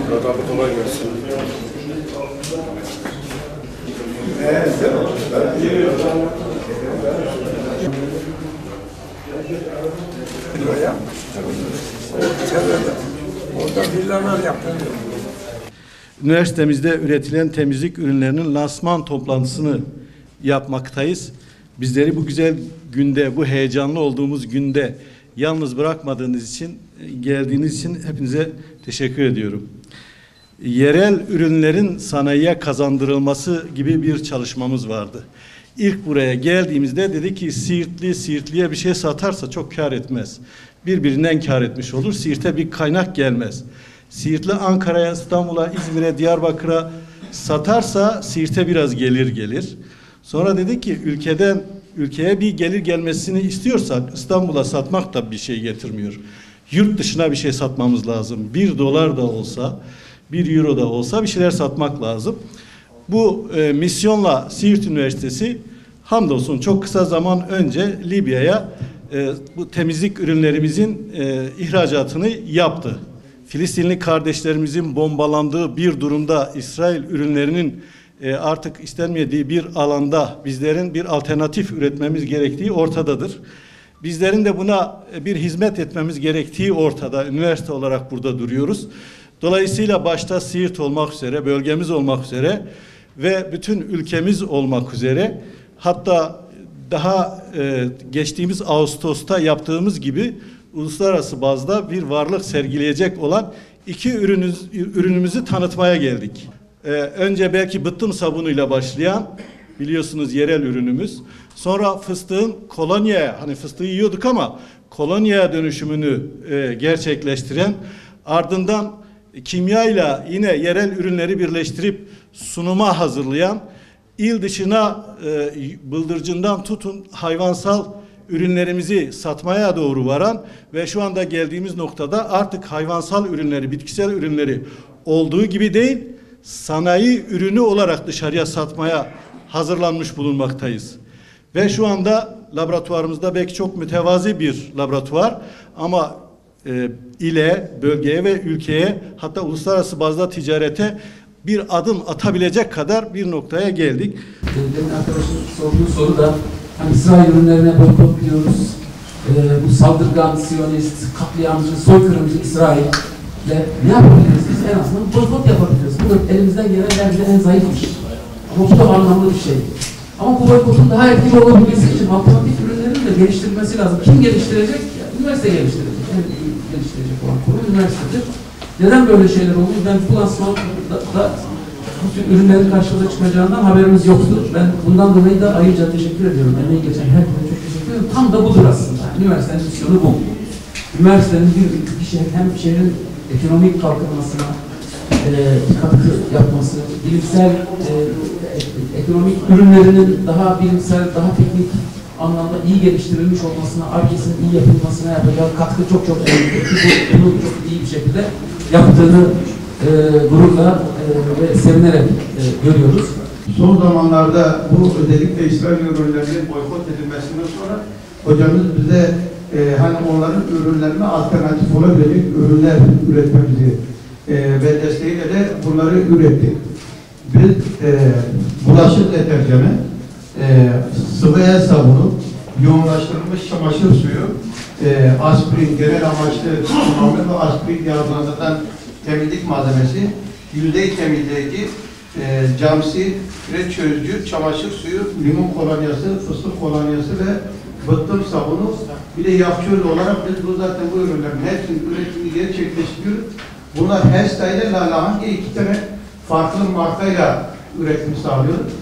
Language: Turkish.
Murat abi kolay gelsin. Orada villalar yapılıyor. Üniversitemizde üretilen temizlik ürünlerinin lansman toplantısını yapmaktayız. Bizleri bu güzel günde, bu heyecanlı olduğumuz günde yalnız bırakmadığınız için, geldiğiniz için hepinize teşekkür ediyorum. Yerel ürünlerin sanayiye kazandırılması gibi bir çalışmamız vardı. İlk buraya geldiğimizde dedi ki Siirtli'ye bir şey satarsa çok kar etmez. Birbirinden kar etmiş olur. Siirt'e bir kaynak gelmez. Siirtli Ankara'ya, İstanbul'a, İzmir'e, Diyarbakır'a satarsa Siirt'e biraz gelir. Sonra dedi ki ülkeye bir gelir gelmesini istiyorsak İstanbul'a satmak da bir şey getirmiyor. Yurt dışına bir şey satmamız lazım. $1 da olsa, €1 da olsa bir şeyler satmak lazım. Bu misyonla Siirt Üniversitesi hamdolsun çok kısa zaman önce Libya'ya bu temizlik ürünlerimizin ihracatını yaptı. Filistinli kardeşlerimizin bombalandığı bir durumda İsrail ürünlerinin artık istenmediği bir alanda bizlerin bir alternatif üretmemiz gerektiği ortadadır. Bizlerin de buna bir hizmet etmemiz gerektiği ortada. Üniversite olarak burada duruyoruz. Dolayısıyla başta Siirt olmak üzere, bölgemiz olmak üzere ve bütün ülkemiz olmak üzere, hatta daha geçtiğimiz Ağustos'ta yaptığımız gibi uluslararası bazda bir varlık sergileyecek olan iki ürünümüzü tanıtmaya geldik. Önce belki bıttım sabunuyla başlayan, biliyorsunuz yerel ürünümüz. Sonra fıstığın kolonyaya, hani fıstığı yiyorduk ama kolonyaya dönüşümünü gerçekleştiren, ardından kimyayla yine yerel ürünleri birleştirip sunuma hazırlayan, il dışına bıldırcından tutun hayvansal ürünlerimizi satmaya doğru varan ve şu anda geldiğimiz noktada artık hayvansal ürünleri, bitkisel ürünleri olduğu gibi değil, sanayi ürünü olarak dışarıya satmaya hazırlanmış bulunmaktayız. Ve şu anda laboratuvarımızda belki çok mütevazi bir laboratuvar ama ile, bölgeye ve ülkeye, hatta uluslararası bazda ticarete bir adım atabilecek kadar bir noktaya geldik. Demin arkadaşın sorduğu soru da hani İsrail ürünlerine boykot diyoruz. Bu saldırgan, siyonist, katliamcı, soykırımcı İsrail'le ne yapabiliriz? Biz en azından boykot yapabiliriz. Bu elimizden gelen bence en zayıf iş. Ama bu da anlamlı bir şey. Ama bu boykotun daha etkili olabilmesi için alternatif ürünlerin de geliştirilmesi lazım. Kim geliştirecek? Yani üniversite geliştirecek. En iyi geliştirecek olan kurum üniversitedir. Neden böyle şeyler oldu? Ben bu lansmanda bu tür ürünlerin karşımıza çıkacağından haberimiz yoktu. Ben bundan dolayı da ayrıca teşekkür ediyorum. Emeği geçen herkese çok teşekkür ediyorum. Tam da budur aslında. Üniversitenin misyonu bu. Üniversitenin bir şehir, hem şehrin ekonomik kalkınmasına katkı yapması, bilimsel ekonomik ürünlerinin daha bilimsel, daha teknik anlamda iyi geliştirilmiş olmasına, Ar-Ge'sinin iyi yapılmasına yapacağı katkı çok önemli. Bunu çok iyi bir şekilde yaptığını gururla ve sevinerek görüyoruz. Son zamanlarda bu özellikle İsrail ürünlerinin boykot edilmesinden sonra hocamız bize hani onların ürünlerine alternatif olabilecek ürünler üretmemizi ve desteğiyle de bunları ürettik. Biz bulaşık deterjanı, sıvı el sabunu, yoğunlaştırılmış çamaşır suyu, aspirin, genel amaçlı kullanımı ve aspirin yağlandıran temizlik malzemesi, yüzey temizleyici, camsi, kireç çözücü, çamaşır suyu, limon kolonyası, fıstık kolonyası ve bıttım sabunu, bir de yapçöz olarak biz zaten bu ürünlerin hepsinin üretimini gerçekleştiriyoruz. Bunlar Hesta ile Lalahan diye iki tane farklı markayla üretimi sağlıyoruz.